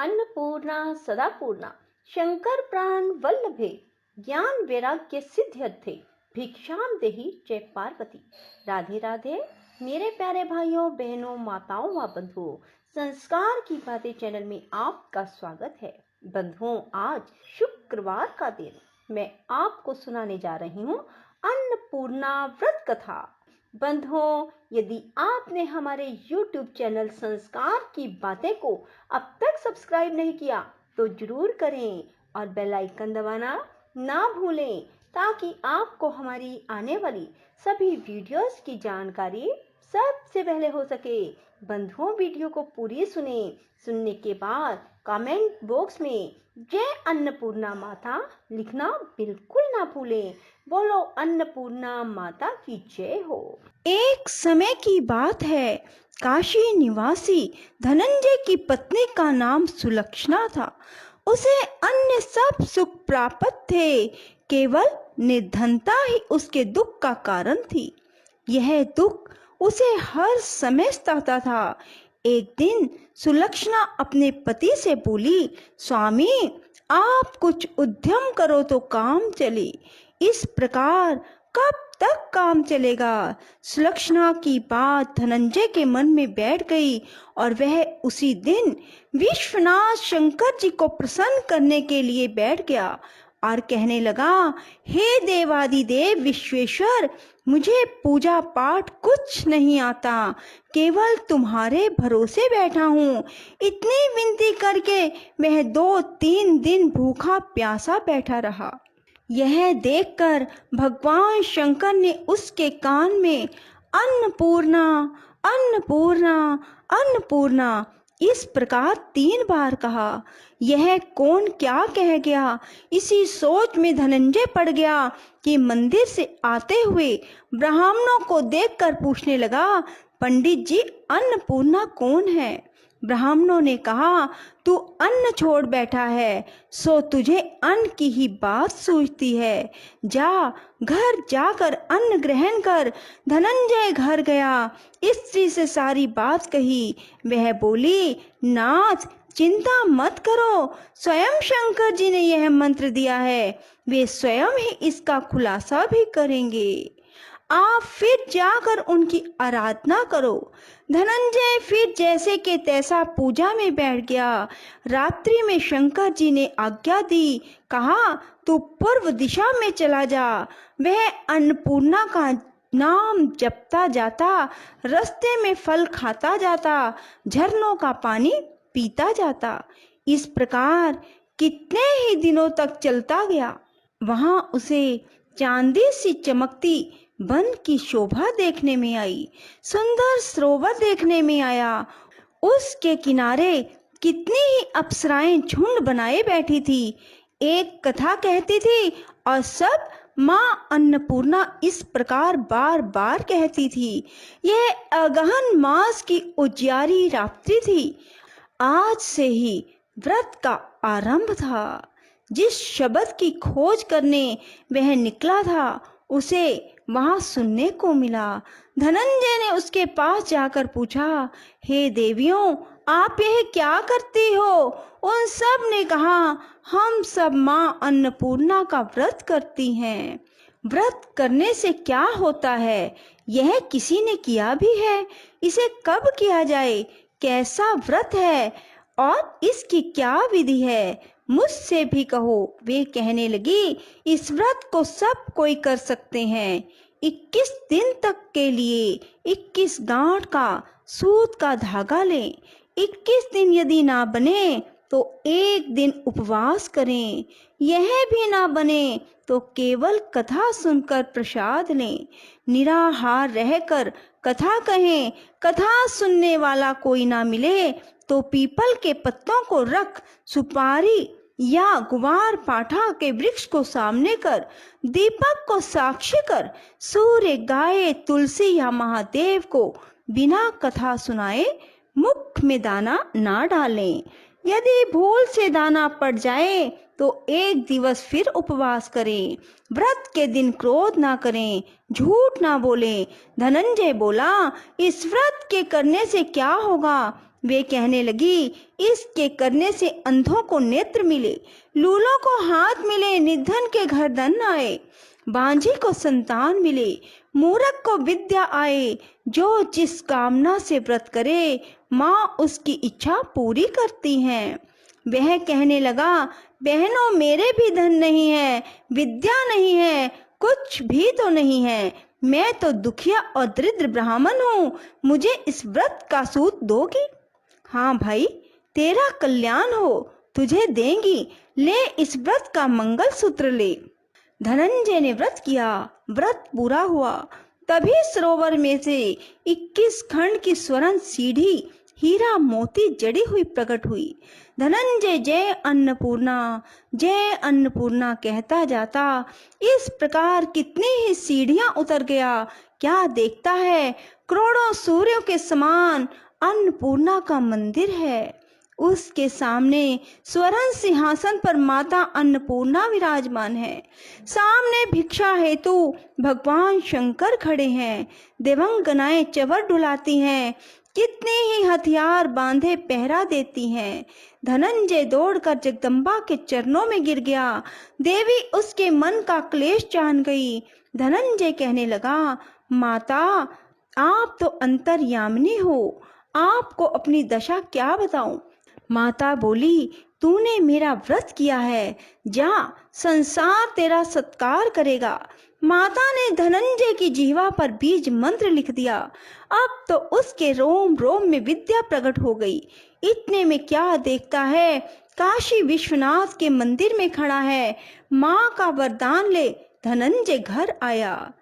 अन्नपूर्णा सदापूर्णा शंकर प्राण वल्लभे ज्ञान वैराग्य सिद्ध्यर्थे भिक्षाम देहि जय पार्वती। राधे राधे मेरे प्यारे भाइयों बहनों माताओं व बंधुओं, संस्कार की बातें चैनल में आपका स्वागत है। बंधुओं, आज शुक्रवार का दिन मैं आपको सुनाने जा रही हूँ अन्नपूर्णा व्रत कथा। बंधुओं, यदि आपने हमारे YouTube चैनल संस्कार की बातें को अब तक सब्सक्राइब नहीं किया तो जरूर करें और बेल आइकन दबाना ना भूलें ताकि आपको हमारी आने वाली सभी वीडियोस की जानकारी सबसे पहले हो सके। बंधुओं, वीडियो को पूरी सुनने के बाद कमेंट बॉक्स में जय अन्नपूर्णा माता लिखना बिल्कुल ना भूलें। बोलो अन्नपूर्णा माता की जय हो। एक समय की बात है, काशी निवासी धनंजय की पत्नी का नाम सुलक्षणा था। उसे अन्य सब सुख प्राप्त थे, केवल निर्धनता ही उसके दुख का कारण थी। यह दुख उसे हर समय सताता था। एक दिन सुलक्षणा अपने पति से बोली, स्वामी, आप कुछ उद्यम करो तो काम चले, इस प्रकार कब तक काम चलेगा। सुलक्षणा की बात धनंजय के मन में बैठ गई और वह उसी दिन विश्वनाथ शंकर जी को प्रसन्न करने के लिए बैठ गया और कहने लगा, हे देवादिदेव विश्वेश्वर, मुझे पूजा पाठ कुछ नहीं आता, केवल तुम्हारे भरोसे बैठा हूँ। इतनी विनती करके वह 2-3 दिन भूखा प्यासा बैठा रहा। यह देखकर भगवान शंकर ने उसके कान में अन्नपूर्णा अन्नपूर्णा अन्नपूर्णा इस प्रकार 3 बार कहा। यह कौन क्या कह गया, इसी सोच में धनंजय पड़ गया कि मंदिर से आते हुए ब्राह्मणों को देखकर पूछने लगा, पंडित जी, अन्नपूर्णा कौन है। ब्राह्मणों ने कहा, तू अन्न छोड़ बैठा है, सो तुझे अन्न की ही बात सूझती है। जा, घर जाकर अन्न ग्रहण कर। धनंजय घर गया, स्त्री से सारी बात कही। वह बोली, नाथ, चिंता मत करो, स्वयं शंकर जी ने यह मंत्र दिया है, वे स्वयं ही इसका खुलासा भी करेंगे। आप फिर जाकर उनकी आराधना करो। धनंजय फिर जैसे के तैसा पूजा में बैठ गया। रात्रि में शंकर जी ने आज्ञा दी, कहा, तू पूर्व दिशा में चला जा। वह अन्नपूर्णा का नाम जपता जाता, रास्ते में फल खाता जाता, झरनों का पानी पीता जाता। इस प्रकार कितने ही दिनों तक चलता गया। वहां उसे चांदी सी चमकती वन की शोभा देखने में आई, सुंदर सरोवर देखने में आया। उसके किनारे कितनी ही अप्सराएं झुंड बनाए बैठी थी, एक कथा कहती थी और सब माँ अन्नपूर्णा इस प्रकार बार बार कहती थी। यह अगहन मास की उजियारी रात्रि थी। आज से ही व्रत का आरंभ था। जिस शब्द की खोज करने वह निकला था उसे वहां सुनने को मिला। धनंजय ने उसके पास जाकर पूछा, हे देवियों, आप यह क्या करती हो। उन सब ने कहा, हम सब माँ अन्नपूर्णा का व्रत करती हैं। व्रत करने से क्या होता है, यह किसी ने किया भी है, इसे कब किया जाए, कैसा व्रत है और इसकी क्या विधि है, मुझसे भी कहो। वे कहने लगी, इस व्रत को सब कोई कर सकते हैं। 21 दिन तक के लिए 21 गांठ का सूत का धागा लें। 21 दिन यदि ना बने तो एक दिन उपवास करें। यह भी ना बने तो केवल कथा सुनकर प्रसाद लें। निराहार रहकर कथा कहें। कथा सुनने वाला कोई ना मिले तो पीपल के पत्तों को रख, सुपारी या गुवार पाठा के वृक्ष को सामने कर, दीपक को साक्षी कर, सूर्य, गाय, तुलसी या महादेव को बिना कथा सुनाए मुख में दाना ना डालें। यदि भूल से दाना पड़ जाए तो एक दिवस फिर उपवास करें। व्रत के दिन क्रोध ना करें, झूठ ना बोलें। धनंजय बोला, इस व्रत के करने से क्या होगा, वे कहने लगी, इसके करने से अंधों को नेत्र मिले, लूलों को हाथ मिले, निर्धन के घर धन आए, बांझी को संतान मिले, मूर्ख को विद्या आए। जो जिस कामना से व्रत करे, माँ उसकी इच्छा पूरी करती हैं। वह कहने लगा, बहनों मेरे भी धन नहीं है, विद्या नहीं है, कुछ भी तो नहीं है। मैं तो दुखिया और दरिद्र ब्राह्मण हूँ, मुझे इस व्रत का सूत दोगी? हाँ भाई, तेरा कल्याण हो, तुझे देंगी, ले इस व्रत का मंगल सूत्र ले। धनंजय ने व्रत किया, व्रत पूरा हुआ। तभी सरोवर में से 21 खंड की स्वर्ण सीढ़ी हीरा मोती जड़ी हुई प्रकट हुई। धनंजय जय अन्नपूर्णा कहता जाता इस प्रकार कितनी ही सीढ़ियां उतर गया। क्या देखता है, करोड़ों सूर्यों के समान अन्नपूर्णा का मंदिर है। उसके सामने स्वर्ण सिंहासन पर माता अन्नपूर्णा विराजमान है। सामने भिक्षा हेतु भगवान शंकर खड़े हैं। देवंगनाएं चवर डुलाती हैं, कितने ही हथियार बांधे पहरा देती हैं। धनंजय दौड़कर जगदम्बा के चरणों में गिर गया। देवी उसके मन का क्लेश जान गई। धनंजय कहने लगा, माता आप तो अंतर्यामिनी हो, आपको अपनी दशा क्या बताऊं। माता बोली, तूने मेरा व्रत किया है, जा संसार तेरा सत्कार करेगा। माता ने धनंजय की जीवा पर बीज मंत्र लिख दिया। अब तो उसके रोम रोम में विद्या प्रकट हो गई। इतने में क्या देखता है, काशी विश्वनाथ के मंदिर में खड़ा है। माँ का वरदान ले धनंजय घर आया।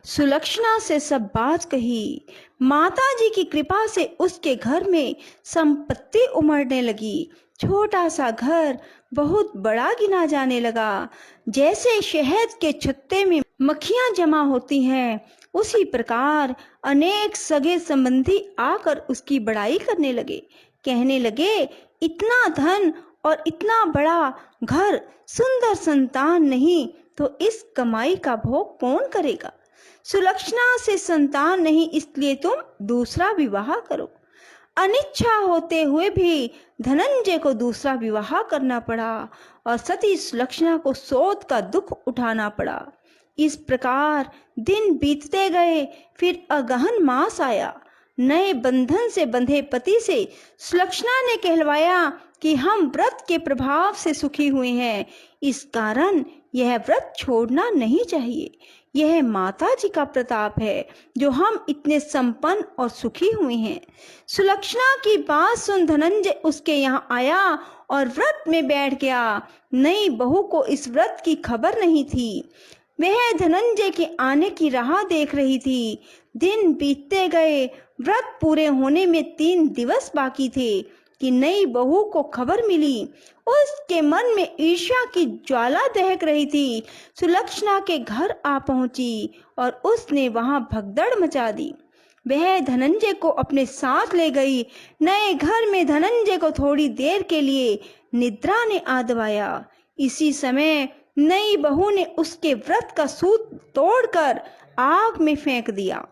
सुलक्षणा से सब बात कही। माता जी की कृपा से उसके घर में संपत्ति उमड़ने लगी। छोटा सा घर बहुत बड़ा गिना जाने लगा। जैसे शहद के छत्ते में मक्खियां जमा होती हैं, उसी प्रकार अनेक सगे संबंधी आकर उसकी बड़ाई करने लगे। कहने लगे, इतना धन और इतना बड़ा घर, सुंदर संतान नहीं तो इस कमाई का भोग कौन करेगा। सुलक्षणा से संतान नहीं, इसलिए तुम दूसरा विवाह करो। अनिच्छा होते हुए भी धनंजय को दूसरा विवाह करना पड़ा और सती सुलक्षणा को सोच का दुख उठाना पड़ा। इस प्रकार दिन बीतते गए। फिर अगहन मास आया। नए बंधन से बंधे पति से सुलक्षणा ने कहलवाया कि हम व्रत के प्रभाव से सुखी हुए हैं, इस कारण यह व्रत छोड़ना नहीं चाहिए। यह माता जी का प्रताप है जो हम इतने संपन्न और सुखी हुए हैं। सुलक्षणा की बात सुन धनंजय उसके यहाँ आया और व्रत में बैठ गया। नई बहू को इस व्रत की खबर नहीं थी। वह धनंजय के आने की राह देख रही थी। दिन बीतते गए। व्रत पूरे होने में 3 दिवस बाकी थे कि नई बहू को खबर मिली। उसके मन में ईर्ष्या की ज्वाला दहक रही थी। सुलक्षणा के घर आ पहुंची और उसने वहां भगदड़ मचा दी। वह धनंजय को अपने साथ ले गई। नए घर में धनंजय को थोड़ी देर के लिए निद्रा ने आ दबाया। इसी समय नई बहू ने उसके व्रत का सूत तोड़कर आग में फेंक दिया।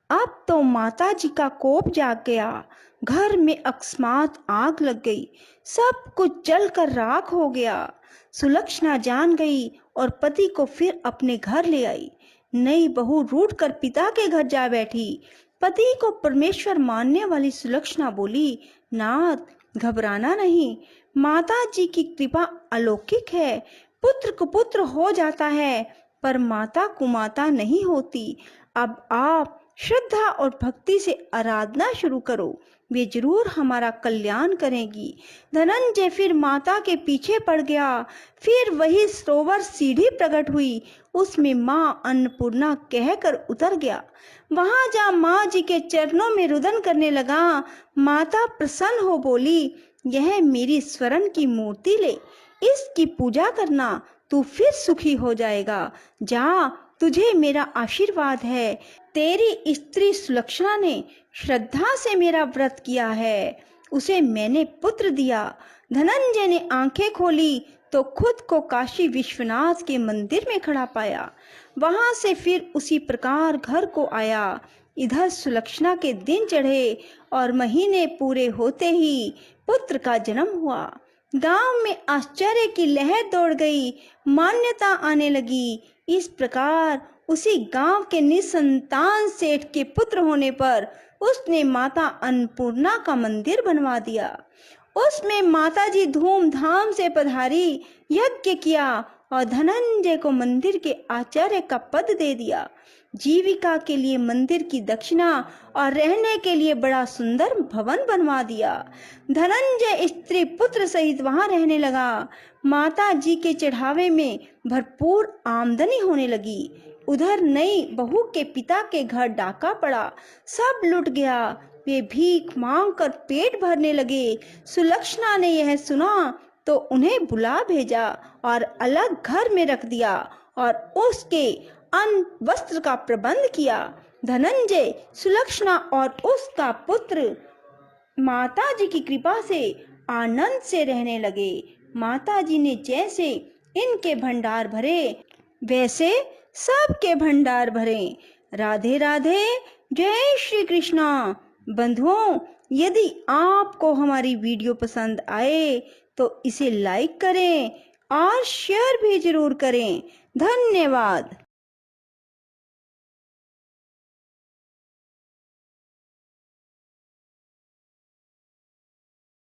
अब तो माता जी का कोप जाग गया। घर में अकस्मात आग लग गई। सब कुछ जलकर राख हो गया। सुलक्षणा जान गई और पति को फिर अपने घर ले आई। नई बहू रूठ कर पिता के घर जा बैठी। पति को परमेश्वर मानने वाली सुलक्षणा बोली, नाथ घबराना नहीं, माता जी की कृपा अलौकिक है। पुत्र कुपुत्र हो जाता है पर माता कुमाता नहीं होती। अब आप श्रद्धा और भक्ति से आराधना शुरू करो, वे जरूर हमारा कल्याण करेंगी। धनंजय फिर माता के पीछे पड़ गया। फिर वही सरोवर सीढ़ी प्रकट हुई, उसमें माँ अन्नपूर्णा कहकर उतर गया। वहां जा माँ जी के चरणों में रुदन करने लगा। माता प्रसन्न हो बोली, यह मेरी स्वर्ण की मूर्ति ले, इसकी पूजा करना, तू फिर सुखी हो जाएगा। जा, तुझे मेरा आशीर्वाद है। तेरी स्त्री सुलक्षणा ने श्रद्धा से मेरा व्रत किया है, उसे मैंने पुत्र दिया। धनंजय ने आंखें खोली तो खुद को काशी विश्वनाथ के मंदिर में खड़ा पाया। वहां से फिर उसी प्रकार घर को आया। इधर सुलक्षणा के दिन चढ़े और महीने पूरे होते ही पुत्र का जन्म हुआ। गांव में आश्चर्य की लहर दौड़ गई, मान्यता आने लगी। इस प्रकार उसी गांव के निसंतान सेठ के पुत्र होने पर उसने माता अन्नपूर्णा का मंदिर बनवा दिया। उसमें माताजी धूमधाम से पधारी, यज्ञ किया और धनंजय को मंदिर के आचार्य का पद दे दिया। जीविका के लिए मंदिर की दक्षिणा और रहने के लिए बड़ा सुंदर भवन बनवा दिया। धनंजय स्त्री पुत्र सहित वहां रहने लगा। माता जी के चढ़ावे में भरपूर आमदनी होने लगी। उधर नई बहू के पिता के घर डाका पड़ा, सब लुट गया। वे भीख मांगकर पेट भरने लगे। सुलक्षणा ने यह सुना तो उन्हें बुला भेजा और अलग घर में रख दिया और उसके अन्न वस्त्र का प्रबंध किया। धनंजय, सुलक्षणा और उसका पुत्र माता जी की कृपा से आनंद से रहने लगे। माता जी ने जैसे इनके भंडार भरे वैसे सबके भंडार भरे। राधे राधे, जय श्री कृष्णा। बंधुओं, यदि आपको हमारी वीडियो पसंद आए तो इसे लाइक करें और शेयर भी जरूर करें। धन्यवाद।